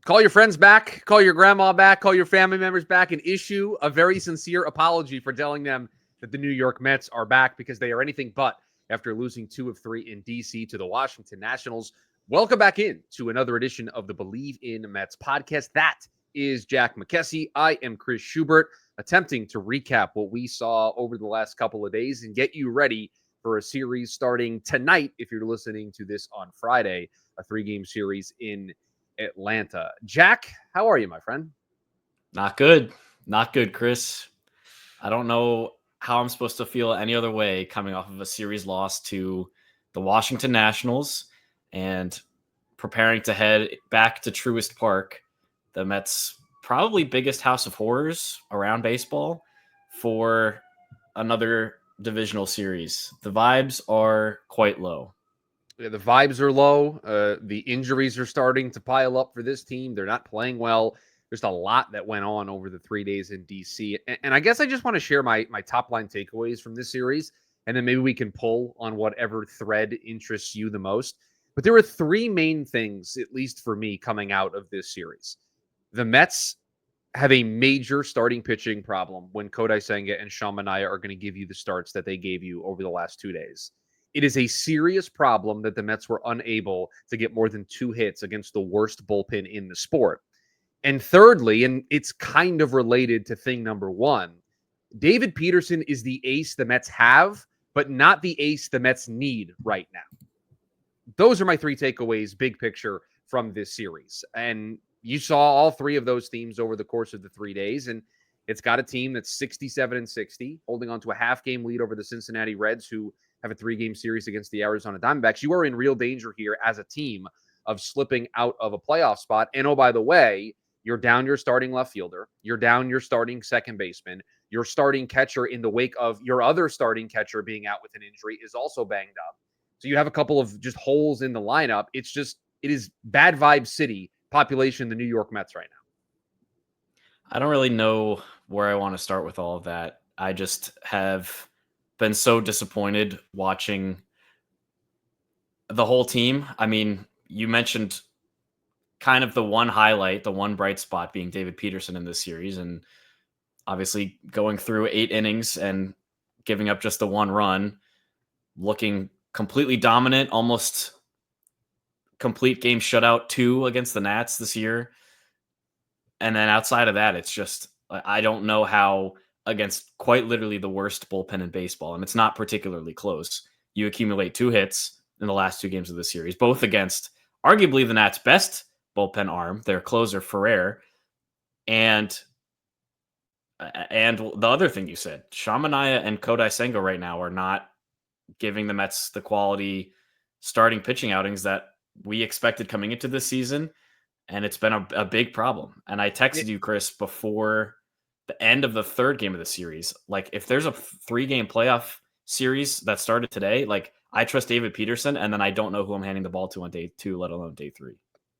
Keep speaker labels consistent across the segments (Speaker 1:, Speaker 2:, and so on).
Speaker 1: Call your friends back, call your grandma back, call your family members back, and issue a very sincere apology for telling them that the New York Mets are back, because they are anything but after losing 2 of 3 in DC to the Washington Nationals. Welcome back in to another edition of the Bleav in Mets podcast. That is Jack McKessie. I am Chris Schubert, attempting to recap what we saw over the last couple of days and get you ready for a series starting tonight, if you're listening to this on Friday, a 3-game series in Atlanta. Jack, how are you, my friend?
Speaker 2: Not good. Not good, Chris. I don't know how I'm supposed to feel any other way coming off of a series loss to the Washington Nationals and preparing to head back to Truist Park, the Mets' probably biggest house of horrors around baseball, for another divisional series. The vibes are quite low.
Speaker 1: Yeah, the vibes are low. The injuries are starting to pile up for this team. They're not playing well. There's a lot that went on over the 3 days in DC. And I guess I just want to share my top line takeaways from this series, and then maybe we can pull on whatever thread interests you the most. But there were 3 main things, at least for me, coming out of this series. The Mets have a major starting pitching problem when Kodai Senga and Sean Manaea are going to give you the starts that they gave you over the last 2 days. It is a serious problem that the Mets were unable to get more than 2 hits against the worst bullpen in the sport. And thirdly, and it's kind of related to thing number 1, David Peterson is the ace the Mets have, but not the ace the Mets need right now. Those are my 3 takeaways, big picture, from this series. And you saw all 3 of those themes over the course of the 3 days. And it's got a team that's 67-60, holding on to a half-game lead over the Cincinnati Reds, who have a 3-game series against the Arizona Diamondbacks. You are in real danger here as a team of slipping out of a playoff spot. And oh, by the way, you're down your starting left fielder. You're down your starting second baseman. Your starting catcher, in the wake of your other starting catcher being out with an injury, is also banged up. So you have a couple of just holes in the lineup. It is bad vibe city population, the New York Mets right now.
Speaker 2: I don't really know where I want to start with all of that. I just have been so disappointed watching the whole team. I mean, you mentioned kind of the one highlight, the one bright spot being David Peterson in this series, and obviously going through 8 innings and giving up just the 1 run, looking completely dominant, almost complete game shutout 2 against the Nats this year. And then outside of that, it's just, I don't know how, against quite literally the worst bullpen in baseball, and it's not particularly close, you accumulate 2 hits in the last 2 games of the series, both against arguably the Nats' best bullpen arm, their closer Ferrer, and the other thing you said, Sean Manaea and Kodai Senga right now are not giving the Mets the quality starting pitching outings that we expected coming into this season. And it's been a big problem. And I texted you, Chris, before the end of the 3rd game of the series. Like, if there's a 3-game playoff series that started today, like, I trust David Peterson, and then I don't know who I'm handing the ball to on day 2, let alone day 3.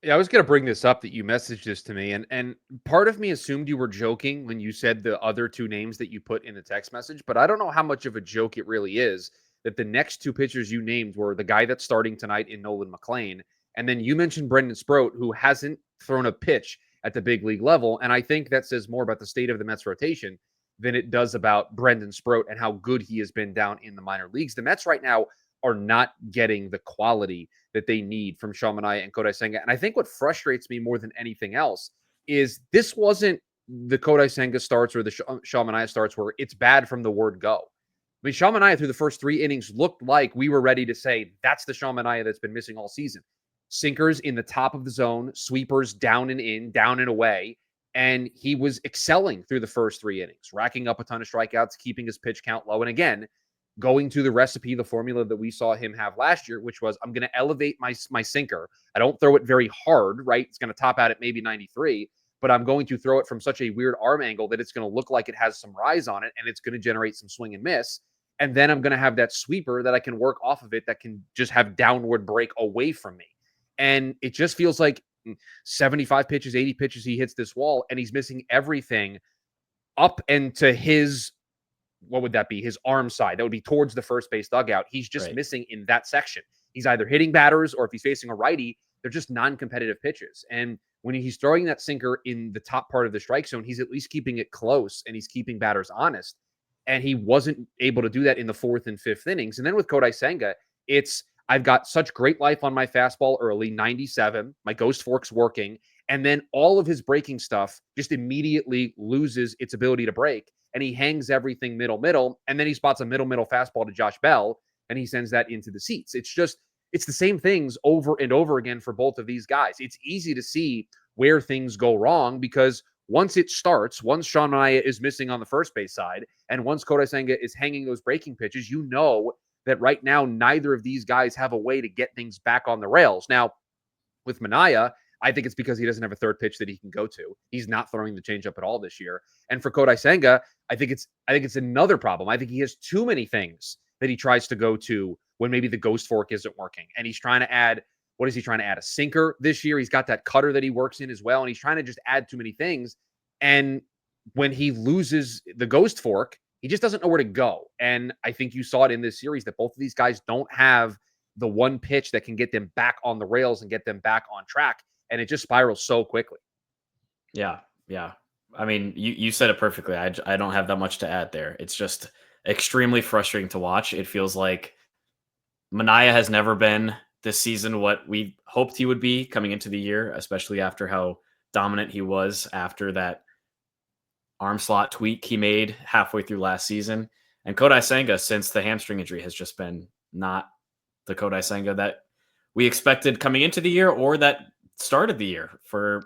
Speaker 1: Yeah, I was going to bring this up, that you messaged this to me, and part of me assumed you were joking when you said the other 2 names that you put in the text message, but I don't know how much of a joke it really is that the next 2 pitchers you named were the guy that's starting tonight in Nolan McLean, and then you mentioned Brendan Sproat, who hasn't thrown a pitch at the big league level, and I think that says more about the state of the Mets rotation than it does about Brendan Sproat and how good he has been down in the minor leagues. The Mets right now are not getting the quality that they need from Sean Manaea and Kodai Senga. And I think what frustrates me more than anything else is this wasn't the Kodai Senga starts or the Sean Manaea starts where it's bad from the word go. I mean, Sean Manaea through the first 3 innings looked like we were ready to say that's the Sean Manaea that's been missing all season. Sinkers in the top of the zone, sweepers down and in, down and away. And he was excelling through the first 3 innings, racking up a ton of strikeouts, keeping his pitch count low. And again, going to the recipe, the formula that we saw him have last year, which was, I'm going to elevate my sinker. I don't throw it very hard, right? It's going to top out at maybe 93, but I'm going to throw it from such a weird arm angle that it's going to look like it has some rise on it, and it's going to generate some swing and miss. And then I'm going to have that sweeper that I can work off of it that can just have downward break away from me. And it just feels like 75 pitches, 80 pitches, he hits this wall, and he's missing everything up and to his, what would that be? His arm side. That would be towards the first base dugout. He's just missing in that section. He's either hitting batters, or if he's facing a righty, they're just non-competitive pitches. And when he's throwing that sinker in the top part of the strike zone, he's at least keeping it close and he's keeping batters honest. And he wasn't able to do that in the fourth and fifth innings. And then with Kodai Senga, it's I've got such great life on my fastball early, 97. My ghost fork's working. And then all of his breaking stuff just immediately loses its ability to break. And he hangs everything middle. And then he spots a middle fastball to Josh Bell and he sends that into the seats. It's the same things over and over again for both of these guys. It's easy to see where things go wrong because once it starts, once Sean Manaea is missing on the first base side, and once Kodai Senga is hanging those breaking pitches, you know that right now neither of these guys have a way to get things back on the rails. Now, with Manaea, I think it's because he doesn't have a third pitch that he can go to. He's not throwing the changeup at all this year. And for Kodai Senga, I think it's another problem. I think he has too many things that he tries to go to when maybe the ghost fork isn't working. And he's trying to add, what is he trying to add? A sinker this year. He's got that cutter that he works in as well. And he's trying to just add too many things. And when he loses the ghost fork, he just doesn't know where to go. And I think you saw it in this series that both of these guys don't have the one pitch that can get them back on the rails and get them back on track. And it just spirals so quickly.
Speaker 2: Yeah. I mean, you said it perfectly. I don't have that much to add there. It's just extremely frustrating to watch. It feels like Manaea has never been this season what we hoped he would be coming into the year, especially after how dominant he was after that arm slot tweak he made halfway through last season. And Kodai Senga, since the hamstring injury, has just been not the Kodai Senga that we expected coming into the year or that started the year for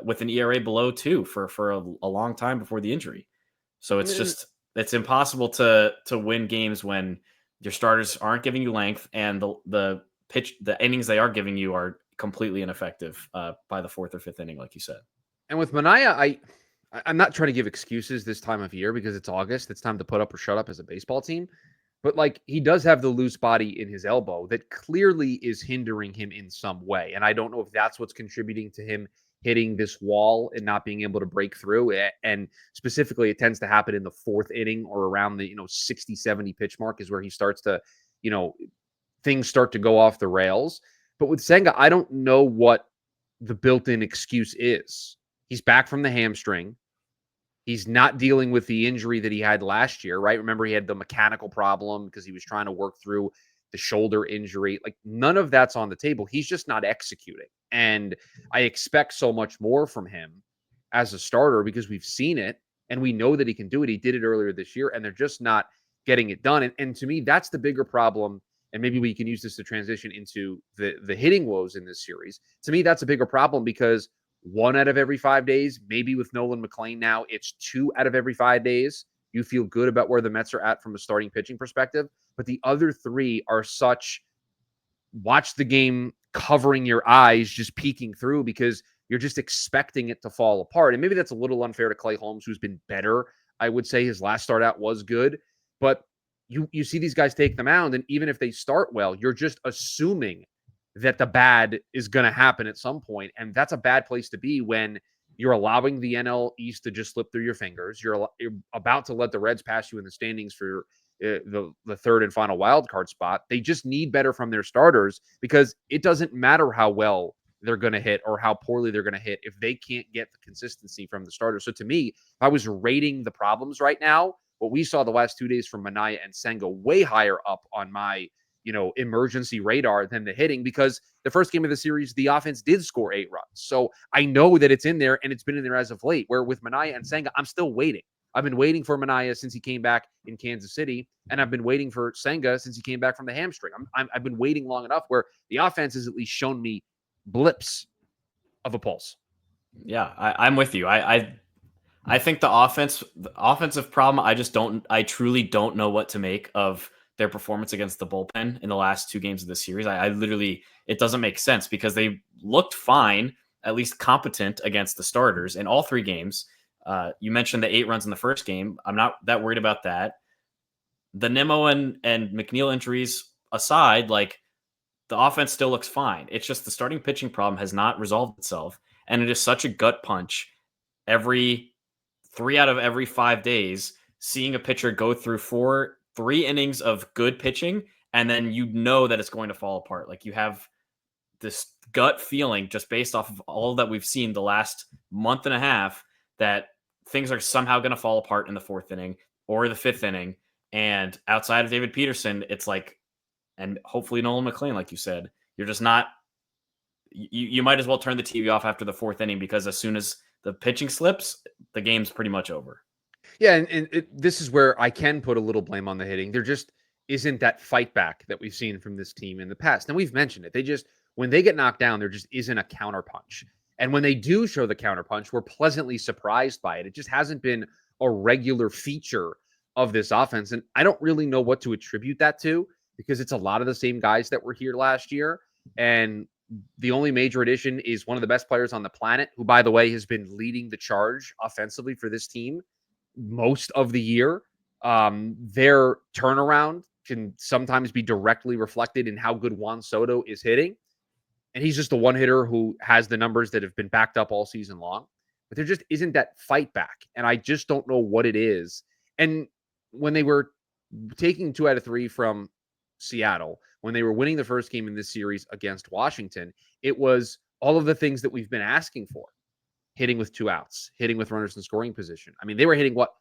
Speaker 2: with an ERA below 2 for a long time before the injury. So it's impossible to win games when your starters aren't giving you length and the innings they are giving you are completely ineffective by the fourth or fifth inning, like you said.
Speaker 1: And with Manaea, I'm not trying to give excuses this time of year because it's August. It's time to put up or shut up as a baseball team. But like he does have the loose body in his elbow that clearly is hindering him in some way. And I don't know if that's what's contributing to him hitting this wall and not being able to break through. And specifically, it tends to happen in the fourth inning or around the 60, 70 pitch mark is where he starts to, things start to go off the rails. But with Senga, I don't know what the built-in excuse is. He's back from the hamstring. He's not dealing with the injury that he had last year, right? Remember, he had the mechanical problem because he was trying to work through the shoulder injury. Like, none of that's on the table. He's just not executing. And I expect so much more from him as a starter because we've seen it and we know that he can do it. He did it earlier this year, and they're just not getting it done. And to me, that's the bigger problem. And maybe we can use this to transition into the hitting woes in this series. To me, that's a bigger problem because 1 out of every 5 days, maybe with Nolan McLean now, it's 2 out of every 5 days. You feel good about where the Mets are at from a starting pitching perspective. But the other 3 are such watch the game covering your eyes, just peeking through because you're just expecting it to fall apart. And maybe that's a little unfair to Clay Holmes, who's been better. I would say his last start out was good. But you see these guys take the mound, and even if they start well, you're just assuming that the bad is going to happen at some point. And that's a bad place to be when you're allowing the NL East to just slip through your fingers. You're about to let the Reds pass you in the standings for the third and final wild card spot. They just need better from their starters because it doesn't matter how well they're going to hit or how poorly they're going to hit if they can't get the consistency from the starters. So to me, if I was rating the problems right now, what we saw the last 2 days from Manaea and Senga way higher up on my emergency radar than the hitting because the first game of the series, the offense did score 8 runs. So I know that it's in there and it's been in there as of late, where with Manaea and Senga, I'm still waiting. I've been waiting for Manaea since he came back in Kansas City, and I've been waiting for Senga since he came back from the hamstring. I've been waiting long enough where the offense has at least shown me blips of a pulse.
Speaker 2: Yeah, I'm with you. I think the offensive problem, I truly don't know what to make of their performance against the bullpen in the last 2 games of the series. I literally, it doesn't make sense because they looked fine, at least competent against the starters in all 3 games. You mentioned the 8 runs in the first game. I'm not that worried about that. The Nimmo and McNeil injuries aside, like the offense still looks fine. It's just the starting pitching problem has not resolved itself. And it is such a gut punch every 3 out of every 5 days, seeing a pitcher go through 3 innings of good pitching, and then that it's going to fall apart. Like you have this gut feeling just based off of all that we've seen the last month and a half that things are somehow going to fall apart in the 4th inning or the 5th inning. And outside of David Peterson, it's like, and hopefully Nolan McLean, like you said, you're just not, you might as well turn the TV off after the 4th inning, because as soon as the pitching slips, the game's pretty much over.
Speaker 1: Yeah, and this is where I can put a little blame on the hitting. There just isn't that fight back that we've seen from this team in the past. And we've mentioned it. They just, when they get knocked down, there just isn't a counterpunch. And when they do show the counterpunch, we're pleasantly surprised by it. It just hasn't been a regular feature of this offense. And I don't really know what to attribute that to, because it's a lot of the same guys that were here last year. And the only major addition is one of the best players on the planet, who, by the way, has been leading the charge offensively for this team most of the year. Their turnaround can sometimes be directly reflected in how good Juan Soto is hitting. And he's just the one hitter who has the numbers that have been backed up all season long. But there just isn't that fight back. And I just don't know what it is. And when they were taking 2 out of 3 from Seattle, when they were winning the first game in this series against Washington, it was all of the things that we've been asking for. Hitting with 2 outs, hitting with runners in scoring position. I mean, they were hitting what,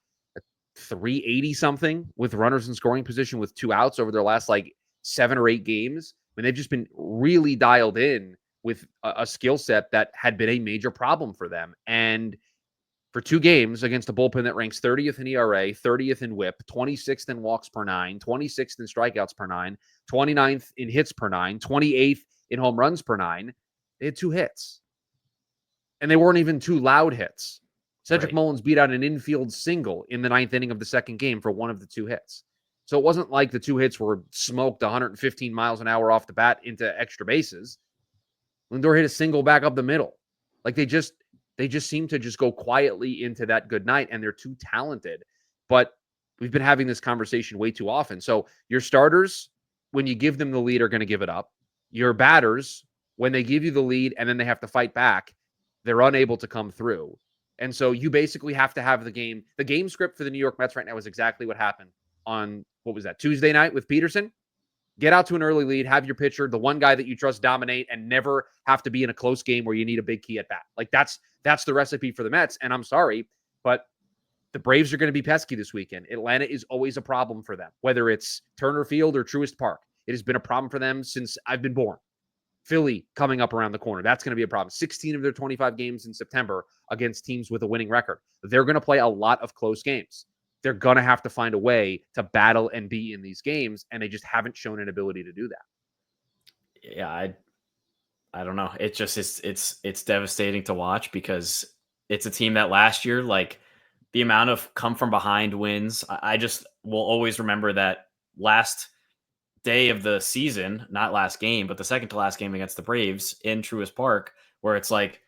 Speaker 1: 380 something with runners in scoring position with 2 outs over their last like 7 or 8 games. I mean, they've just been really dialed in with a skill set that had been a major problem for them. And for 2 games against a bullpen that ranks 30th in ERA, 30th in WHIP, 26th in walks per 9, 26th in strikeouts per 9, 29th in hits per 9, 28th in home runs per 9, they had 2 hits. And they weren't even 2 loud hits. Cedric Mullins beat out an infield single in the 9th inning of the second game for one of the 2 hits. So it wasn't like the 2 hits were smoked 115 miles an hour off the bat into extra bases. Lindor hit a single back up the middle. Like they just seem to just go quietly into that good night, and they're too talented. But we've been having this conversation way too often. So your starters, when you give them the lead, are going to give it up. Your batters, when they give you the lead and then they have to fight back, they're unable to come through. And so you basically have to have the game. The game script for the New York Mets right now is exactly what happened on, what was that, Tuesday night with Peterson? Get out to an early lead, have your pitcher, the one guy that you trust, dominate, and never have to be in a close game where you need a big key at bat. Like that's the recipe for the Mets. And I'm sorry, but the Braves are going to be pesky this weekend. Atlanta is always a problem for them, whether it's Turner Field or Truist Park. It has been a problem for them since I've been born. Philly coming up around the corner. That's going to be a problem. 16 of their 25 games in September against teams with a winning record. They're going to play a lot of close games. They're going to have to find a way to battle and be in these games, and they just haven't shown an ability to do that.
Speaker 2: Yeah, I don't know. It just it's devastating to watch, because it's a team that last year, like the amount of come from behind wins, I just will always remember that last day of the season, not last game, but the second to last game against the Braves in Truist Park, where it's like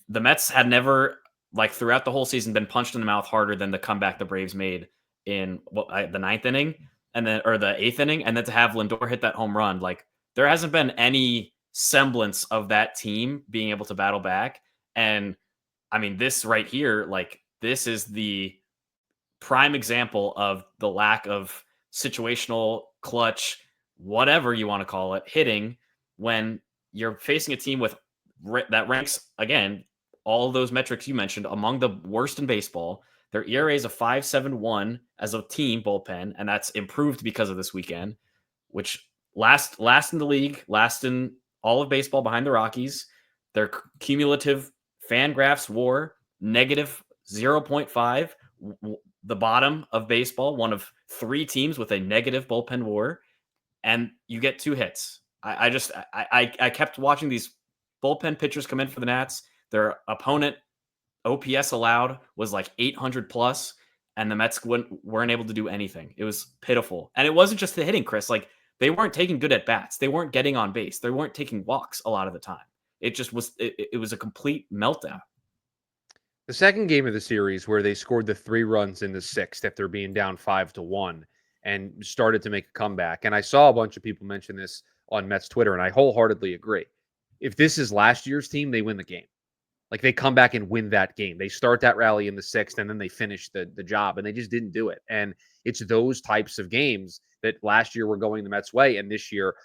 Speaker 2: the Mets had never, like throughout the whole season, been punched in the mouth harder than the comeback the Braves made in the 9th inning and then, or the 8th inning. And then to have Lindor hit that home run, like there hasn't been any semblance of that team being able to battle back. And I mean, this right here, like this is the prime example of the lack of situational clutch, whatever you want to call it, hitting when you're facing a team with that ranks, again, all of those metrics you mentioned, among the worst in baseball. Their ERA is a 5.71 as a team bullpen, and that's improved because of this weekend, which last in the league, last in all of baseball behind the Rockies. Their cumulative FanGraphs WAR negative 0.5, the bottom of baseball, one of 3 teams with a negative bullpen WAR, and you get 2 hits. I kept watching these bullpen pitchers come in for the Nats. Their opponent OPS allowed was like 800 plus, and the Mets weren't able to do anything. It was pitiful. And it wasn't just the hitting, Chris. Like they weren't taking good at bats. They weren't getting on base. They weren't taking walks a lot of the time. It just was, it was a complete meltdown.
Speaker 1: The second game of the series, where they scored the 3 runs in the 6th after being down 5-1 and started to make a comeback. And I saw a bunch of people mention this on Mets Twitter, and I wholeheartedly agree. If this is last year's team, they win the game. Like they come back and win that game. They start that rally in the 6th, and then they finish the job, and they just didn't do it. And it's those types of games that last year were going the Mets' way, and this year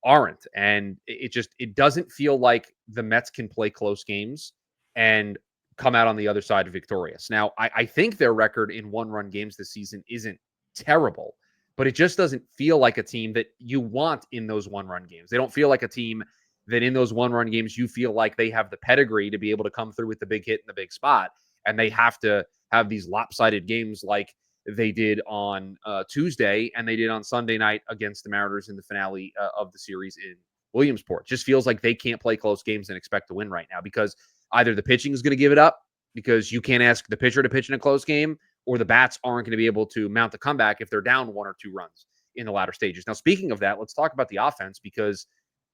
Speaker 1: aren't. And it doesn't feel like the Mets can play close games and come out on the other side victorious. Now, I think their record in one-run games this season isn't terrible, but it just doesn't feel like a team that you want in those one-run games. They don't feel like a team that in those one-run games you feel like they have the pedigree to be able to come through with the big hit in the big spot, and they have to have these lopsided games like they did on Tuesday and they did on Sunday night against the Mariners in the finale of the series in Williamsport. Just feels like they can't play close games and expect to win right now because either the pitching is going to give it up because you can't ask the pitcher to pitch in a close game, or the bats aren't going to be able to mount the comeback if they're down 1 or 2 runs in the latter stages. Now, speaking of that, let's talk about the offense because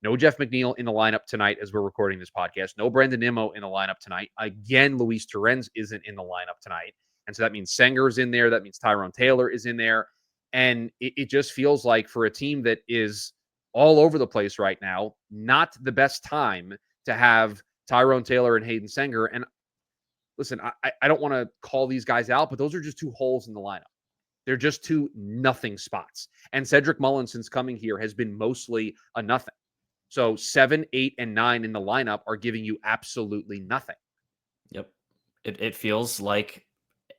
Speaker 1: no Jeff McNeil in the lineup tonight as we're recording this podcast. No Brandon Nimmo in the lineup tonight. Again, Luis Torrens isn't in the lineup tonight. And so that means Senger's in there. That means Tyrone Taylor is in there. And it just feels like for a team that is all over the place right now, not the best time to have Tyrone Taylor and Hayden Senger. And listen, I don't want to call these guys out, but those are just 2 holes in the lineup. They're just 2 nothing spots. And Cedric Mullins, since coming here, has been mostly a nothing. So 7, 8, and 9 in the lineup are giving you absolutely nothing.
Speaker 2: Yep. It feels like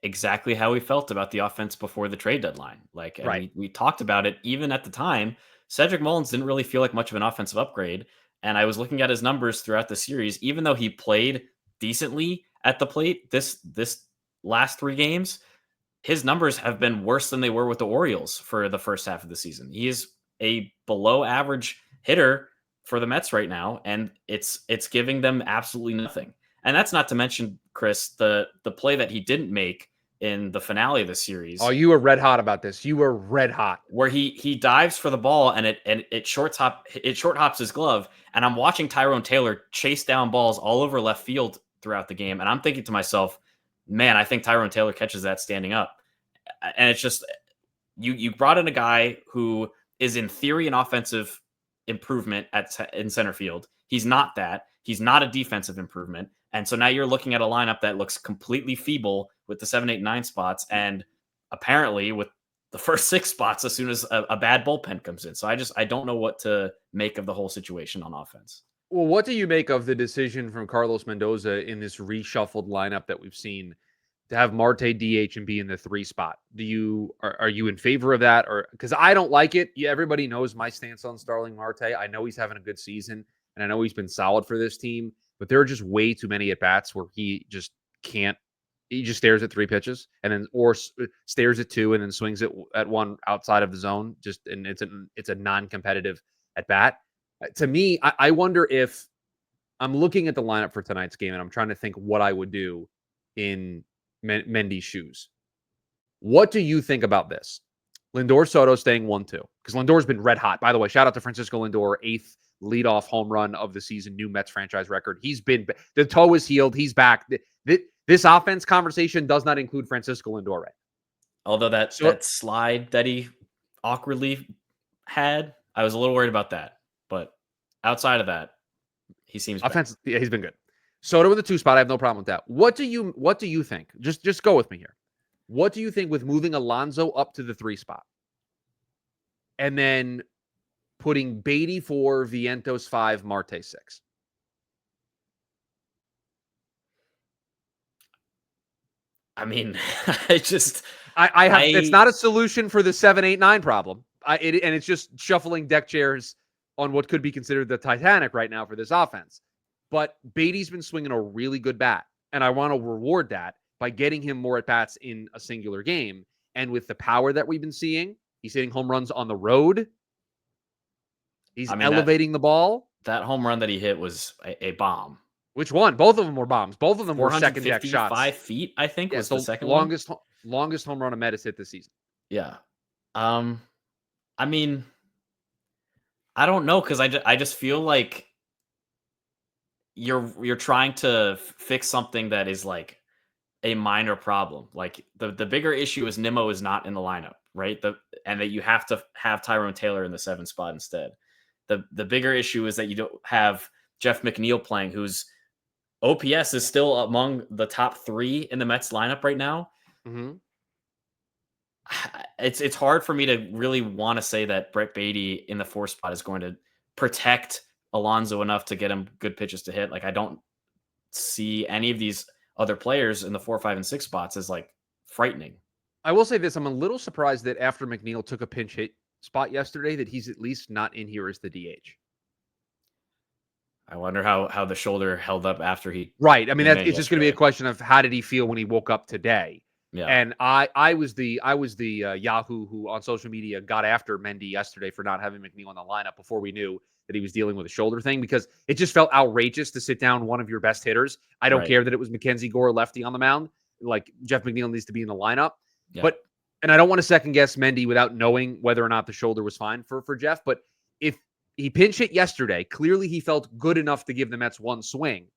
Speaker 2: exactly how we felt about the offense before the trade deadline. Like, and
Speaker 1: Right.
Speaker 2: we talked about it even at the time. Cedric Mullins didn't really feel like much of an offensive upgrade. And I was looking at his numbers throughout the series, even though he played decently at the plate this last 3 games, his numbers have been worse than they were with the Orioles for the first half of the season. He is a below average hitter for the Mets right now, and it's giving them absolutely nothing. And that's not to mention, Chris, the play that he didn't make in the finale of the series.
Speaker 1: Oh, you were red hot about this. You were red hot.
Speaker 2: Where he dives for the ball and it short hops his glove, and I'm watching Tyrone Taylor chase down balls all over left field throughout the game, and I'm thinking to myself, man, I think Tyrone Taylor catches that standing up. And it's just you brought in a guy who is in theory an offensive improvement in center field. He's not that. He's not a defensive improvement. And so now you're looking at a lineup that looks completely feeble with the 7, 8, 9 spots, and apparently with the first 6 spots as soon as a bad bullpen comes in. So I don't know what to make of the whole situation on offense.
Speaker 1: Well, what do you make of the decision from Carlos Mendoza in this reshuffled lineup that we've seen to have Marte DH and be in the 3 spot? Are you in favor of that? Or because I don't like it. Yeah, everybody knows my stance on Starling Marte. I know he's having a good season and I know he's been solid for this team, but there are just way too many at bats where he just can't. He just stares at 3 pitches and then or stares at 2 and then swings it at 1 outside of the zone. And it's a non-competitive at bat. To me, I wonder if I'm looking at the lineup for tonight's game and I'm trying to think what I would do in Mendy's shoes. What do you think about this? Lindor Soto staying 1-2 because Lindor's been red hot. By the way, shout out to Francisco Lindor, 8th leadoff home run of the season, new Mets franchise record. The toe is healed. He's back. This offense conversation does not include Francisco Lindor right.
Speaker 2: Although that slide that he awkwardly had, I was a little worried about that. But outside of that, he seems
Speaker 1: offense. Yeah, he's been good. Soto in the 2 spot, I have no problem with that. What do you think? Just go with me here. What do you think with moving Alonso up to the 3 spot and then putting Beatty 4, Vientos 5, Marte 6?
Speaker 2: I mean,
Speaker 1: it's not a solution for the 7, 8, 9 problem. And it's just shuffling deck chairs on what could be considered the Titanic right now for this offense. But Beatty's been swinging a really good bat, and I want to reward that by getting him more at bats in a singular game. And with the power that we've been seeing, he's hitting home runs on the road. He's elevating the ball.
Speaker 2: That home run that he hit was a bomb.
Speaker 1: Which one? Both of them were bombs. Both of them were second deck shots.
Speaker 2: 5 feet, I think, was the second
Speaker 1: longest home run a Met has hit this season.
Speaker 2: Yeah. I mean, I don't know, because I just feel like you're trying to fix something that is like a minor problem. Like the bigger issue is Nimmo is not in the lineup, right? And that you have to have Tyrone Taylor in the 7 spot instead. The bigger issue is that you don't have Jeff McNeil playing, whose OPS is still among the top 3 in the Mets lineup right now.
Speaker 1: Mm-hmm.
Speaker 2: It's hard for me to really want to say that Brett Beatty in the 4 spot is going to protect Alonso enough to get him good pitches to hit. Like I don't see any of these other players in the 4, 5, and 6 spots as like frightening.
Speaker 1: I will say this: I'm a little surprised that after McNeil took a pinch hit spot yesterday, that he's at least not in here as the DH.
Speaker 2: I wonder how the shoulder held up after he.
Speaker 1: Right. I mean,
Speaker 2: came in
Speaker 1: it's just going to be a
Speaker 2: yesterday.
Speaker 1: question of how did he feel when he woke up today.
Speaker 2: Yeah.
Speaker 1: And I was the Yahoo who on social media got after Mendy yesterday for not having McNeil in the lineup before we knew that he was dealing with a shoulder thing, because it just felt outrageous to sit down one of your best hitters. I don't
Speaker 2: Right.
Speaker 1: care that it was Mackenzie Gore lefty on the mound. Like Jeff McNeil needs to be in the lineup.
Speaker 2: Yeah.
Speaker 1: And I don't want to second guess Mendy without knowing whether or not the shoulder was fine for Jeff. But if he pinch hit yesterday, clearly he felt good enough to give the Mets one swing.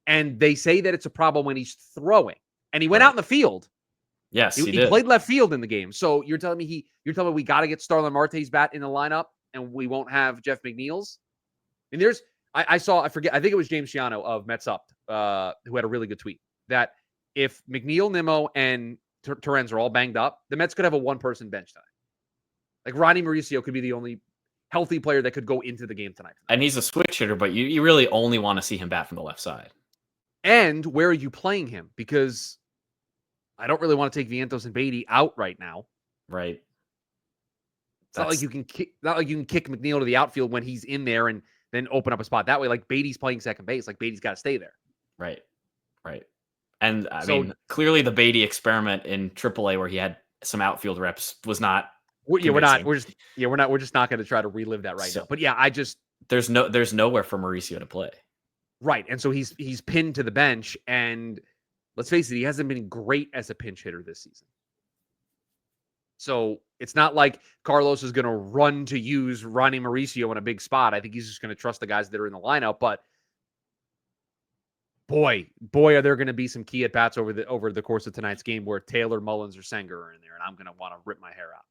Speaker 1: And they say that it's a problem when he's throwing. And he went out in the field.
Speaker 2: Yes,
Speaker 1: he
Speaker 2: did.
Speaker 1: played left field in the game. So you're telling me we got to get Starlin Marte's bat in the lineup and we won't have Jeff McNeil's? And I think it was James Shiano of Mets Up who had a really good tweet that if McNeil, Nimmo, and Torrens are all banged up, the Mets could have a one-person bench tonight. Like Ronnie Mauricio could be the only healthy player that could go into the game tonight.
Speaker 2: And he's a switch hitter, but you really only want to see him bat from the left side.
Speaker 1: And where are you playing him? Because I don't really want to take Vientos and Beatty out right now.
Speaker 2: Right.
Speaker 1: It's not like you can kick McNeil to the outfield when he's in there and then open up a spot that way. Like Beatty's playing second base. Like Beatty's got to stay there.
Speaker 2: Right. And I mean, clearly the Beatty experiment in AAA where he had some outfield reps was not.
Speaker 1: We're just not going to try to relive that right now. But yeah, there's
Speaker 2: nowhere for Mauricio to play.
Speaker 1: Right. And so he's pinned to the bench, and let's face it, he hasn't been great as a pinch hitter this season. So it's not like Carlos is going to run to use Ronnie Mauricio in a big spot. I think he's just going to trust the guys that are in the lineup. But boy, are there going to be some key at bats over the course of tonight's game where Taylor, Mullins, or Senger are in there, and I'm going to want to rip my hair out.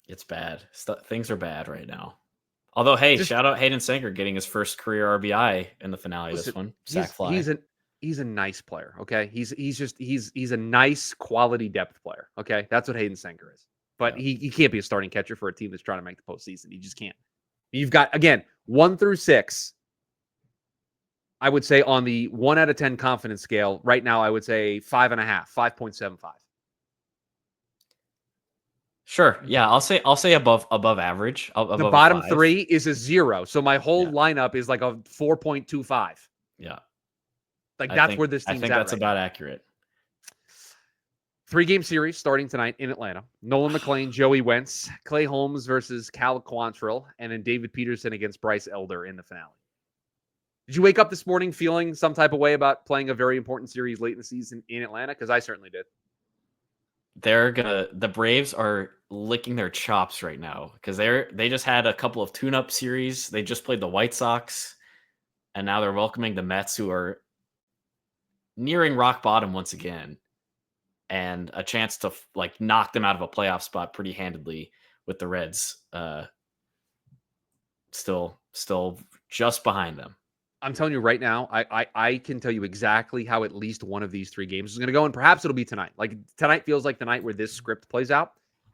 Speaker 2: It's bad. Things are bad right now. Although, hey, shout out Hayden Senger getting his first career RBI in the finale. This one, sac fly.
Speaker 1: He's a nice player. Okay, he's a nice quality depth player. Okay, that's what Hayden Senger is. But he can't be a starting catcher for a team that's trying to make the postseason. He just can't. You've got, again, 1 through 6. I would say on the 1 out of 10 confidence scale right now, I would say 5.5, 5.75.
Speaker 2: Sure. Yeah, I'll say above average.
Speaker 1: The bottom 3 is a 0. So my whole lineup is like a 4.25.
Speaker 2: Yeah.
Speaker 1: That's where this team's at.
Speaker 2: I think that's about accurate.
Speaker 1: 3-game series starting tonight in Atlanta. Nolan McLean, Joey Wentz, Clay Holmes versus Cal Quantrill, and then David Peterson against Bryce Elder in the finale. Did you wake up this morning feeling some type of way about playing a very important series late in the season in Atlanta? Because I certainly did.
Speaker 2: The Braves are licking their chops right now because they just had a couple of tune-up series. They just played the White Sox, and now they're welcoming the Mets, who are nearing rock bottom once again, and a chance to knock them out of a playoff spot pretty handedly with the Reds still just behind them.
Speaker 1: I'm telling you right now, I can tell you exactly how at least one of these 3 games is going to go, and perhaps it'll be tonight. Like tonight feels like the night where this script plays out.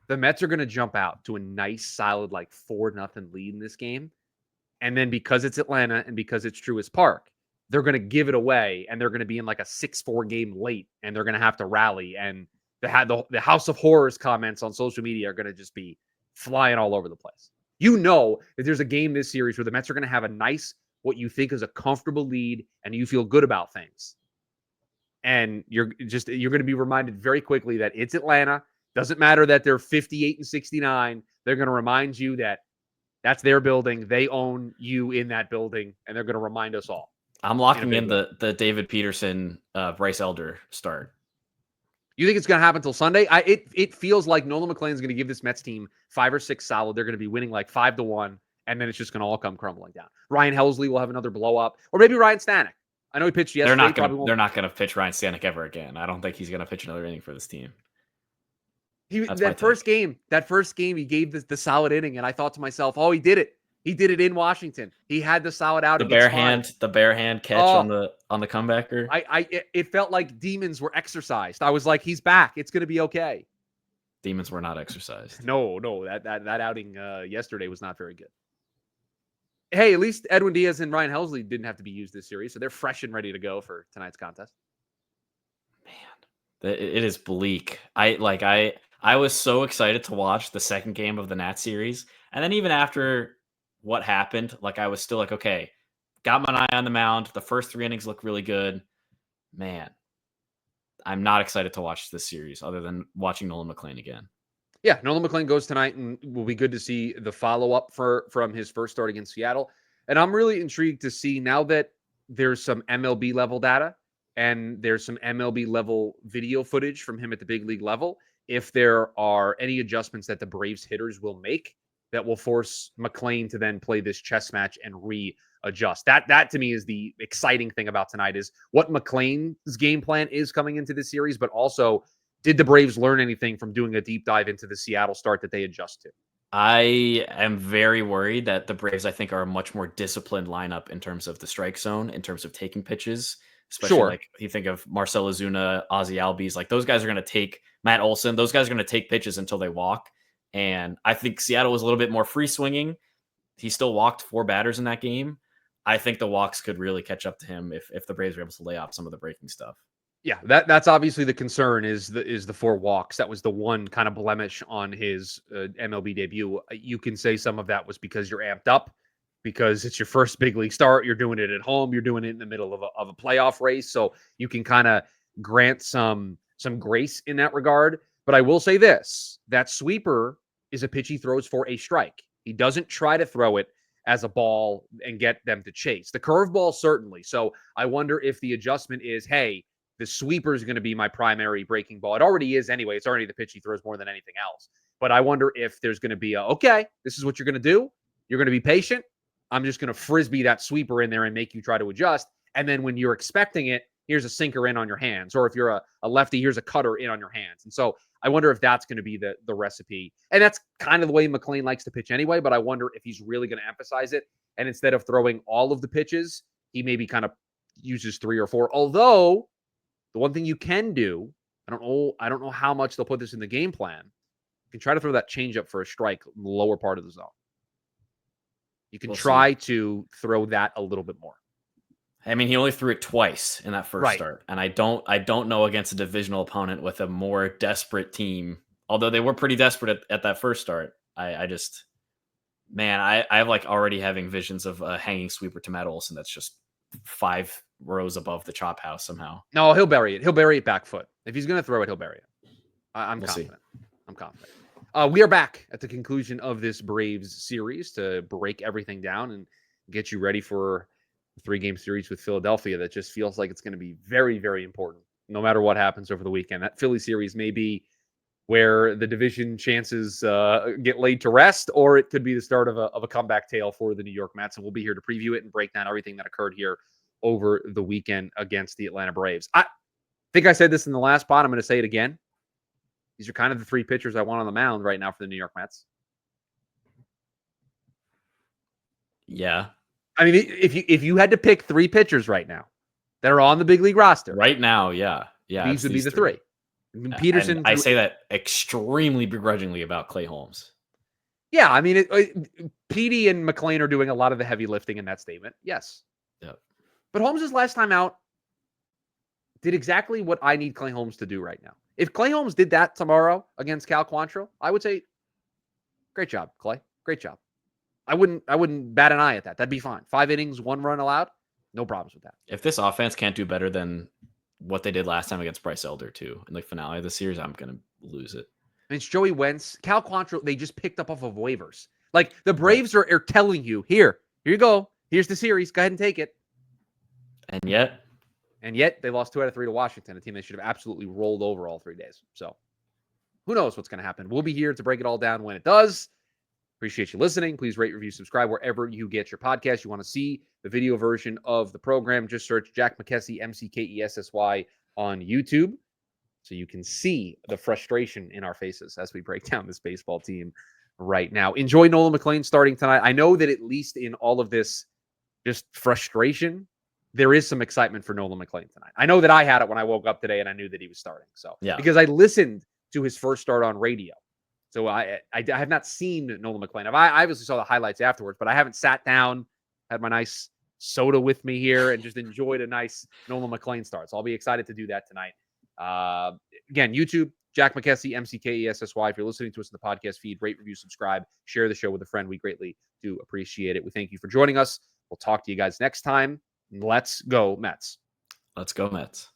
Speaker 1: The Mets are going to jump out to a nice, solid 4-0 lead in this game, and then because it's Atlanta and because it's Truist Park, they're going to give it away, and they're going to be in a 6-4 game late, and they're going to have to rally. And the House of Horrors comments on social media are going to just be flying all over the place. You know that there's a game this series where the Mets are going to have a nice, what you think is a comfortable lead, and you feel good about things. And you're going to be reminded very quickly that it's Atlanta. Doesn't matter that they're 58-69. They're going to remind you that that's their building. They own you in that building, and they're going to remind us all.
Speaker 2: I'm locking in the David Peterson, Bryce Elder start.
Speaker 1: You think it's going to happen until Sunday? It feels like Nolan McLean is going to give this Mets team 5 or 6 solid. They're going to be winning 5-1. And then it's just going to all come crumbling down. Ryan Helsley will have another blow up, or maybe Ryan Stanek. I know he pitched yesterday.
Speaker 2: They're not going to pitch Ryan Stanek ever again. I don't think he's going to pitch another inning for this team.
Speaker 1: That first game, he gave the solid inning, and I thought to myself, "Oh, he did it. He did it in Washington. He had the solid outing.
Speaker 2: The bare hand catch on the comebacker.
Speaker 1: It felt like demons were exercised. I was like, he's back. It's going to be okay."
Speaker 2: Demons were not exercised.
Speaker 1: No, that outing yesterday was not very good. Hey, at least Edwin Diaz and Ryan Helsley didn't have to be used this series, so they're fresh and ready to go for tonight's contest.
Speaker 2: Man, it is bleak. I was so excited to watch the second game of the Nats series, and then even after what happened, like I was still like, okay, got my eye on the mound. The first 3 innings look really good. Man, I'm not excited to watch this series other than watching Nolan McLean again.
Speaker 1: Yeah, Nolan McLean goes tonight, and will be good to see the follow-up from his first start against Seattle. And I'm really intrigued to see, now that there's some MLB level data and there's some MLB level video footage from him at the big league level, if there are any adjustments that the Braves hitters will make that will force McLean to then play this chess match and readjust. That to me is the exciting thing about tonight, is what McLean's game plan is coming into this series, but also, did the Braves learn anything from doing a deep dive into the Seattle start that they adjust to?
Speaker 2: I am very worried that the Braves, I think, are a much more disciplined lineup in terms of the strike zone, in terms of taking pitches, especially
Speaker 1: Sure.
Speaker 2: like you think of Marcell Ozuna, Ozzy Albies, like those guys are going to take Matt Olson. Those guys are going to take pitches until they walk. And I think Seattle was a little bit more free swinging. He still walked 4 batters in that game. I think the walks could really catch up to him if the Braves were able to lay off some of the breaking stuff.
Speaker 1: Yeah, that's obviously the concern, is the 4 walks. That was the one kind of blemish on his MLB debut. You can say some of that was because you're amped up, because it's your first big league start. You're doing it at home. You're doing it in the middle of a playoff race, so you can kind of grant some grace in that regard. But I will say this: that sweeper is a pitch he throws for a strike. He doesn't try to throw it as a ball and get them to chase. The curveball, certainly. So I wonder if the adjustment is, hey, the sweeper is going to be my primary breaking ball. It already is anyway. It's already the pitch he throws more than anything else. But I wonder if there's going to be okay, this is what you're going to do. You're going to be patient. I'm just going to frisbee that sweeper in there and make you try to adjust. And then when you're expecting it, here's a sinker in on your hands. Or if you're a lefty, here's a cutter in on your hands. And so I wonder if that's going to be the recipe. And that's kind of the way McLean likes to pitch anyway. But I wonder if he's really going to emphasize it. And instead of throwing all of the pitches, he maybe kind of uses 3 or 4. Although, the one thing you can do, I don't know how much they'll put this in the game plan. You can try to throw that changeup for a strike in the lower part of the zone. You can try to throw that a little bit more.
Speaker 2: I mean, he only threw it twice in that first start, and I don't know against a divisional opponent with a more desperate team. Although they were pretty desperate at that first start, I just, man, I have like already having visions of a hanging sweeper to Matt Olson that's just 5 rows above the chop house somehow.
Speaker 1: No, he'll bury it. He'll bury it back foot. If he's going to throw it, he'll bury it. I'm confident. I'm confident. We are back at the conclusion of this Braves series to break everything down and get you ready for a 3-game series with Philadelphia that just feels like it's going to be very, very important no matter what happens over the weekend. That Philly series may be where the division chances get laid to rest, or it could be the start of a comeback tale for the New York Mets. And we'll be here to preview it and break down everything that occurred here over the weekend against the Atlanta Braves. I think I said this in the last pod. I'm going to say it again. These are kind of the 3 pitchers I want on the mound right now for the New York Mets.
Speaker 2: Yeah.
Speaker 1: I mean, if you had to pick 3 pitchers right now that are on the big league roster.
Speaker 2: Right now, yeah.
Speaker 1: These would be the 3. Peterson.
Speaker 2: And I say that extremely begrudgingly about Clay Holmes.
Speaker 1: Yeah, I mean, Petey and McLean are doing a lot of the heavy lifting in that statement. Yes.
Speaker 2: Yep.
Speaker 1: But Holmes' last time out did exactly what I need Clay Holmes to do right now. If Clay Holmes did that tomorrow against Cal Quantrill, I would say, great job, Clay. Great job. I wouldn't bat an eye at that. That'd be fine. 5 innings, 1 run allowed. No problems with that.
Speaker 2: If this offense can't do better than what they did last time against Bryce Elder, too, in the finale of the series, I'm going to lose it.
Speaker 1: I mean, it's Joey Wentz. Cal Quantrill, they just picked up off of waivers. Like, the Braves are telling you, here you go. Here's the series. Go ahead and take it.
Speaker 2: And yet,
Speaker 1: they lost 2 out of 3 to Washington, a team they should have absolutely rolled over all 3 days. So, who knows what's going to happen? We'll be here to break it all down when it does. Appreciate you listening. Please rate, review, subscribe wherever you get your podcast. You want to see the video version of the program, just search Jack McKessy, McKessy, on YouTube, so you can see the frustration in our faces as we break down this baseball team right now. Enjoy Nolan McLean starting tonight. I know that at least in all of this just frustration, there is some excitement for Nolan McLean tonight. I know that I had it when I woke up today and I knew that he was starting. So,
Speaker 2: yeah,
Speaker 1: because I listened to his first start on radio. So I have not seen Nolan McLean. I obviously saw the highlights afterwards, but I haven't sat down had my nice soda with me here and just enjoyed a nice Nolan McLean start. So I'll be excited to do that tonight. Again, YouTube, Jack McKessie, MCKESSY. If you're listening to us in the podcast feed, rate, review, subscribe, share the show with a friend. We greatly do appreciate it. We thank you for joining us. We'll talk to you guys next time. Let's go, Mets.
Speaker 2: Let's go, Mets.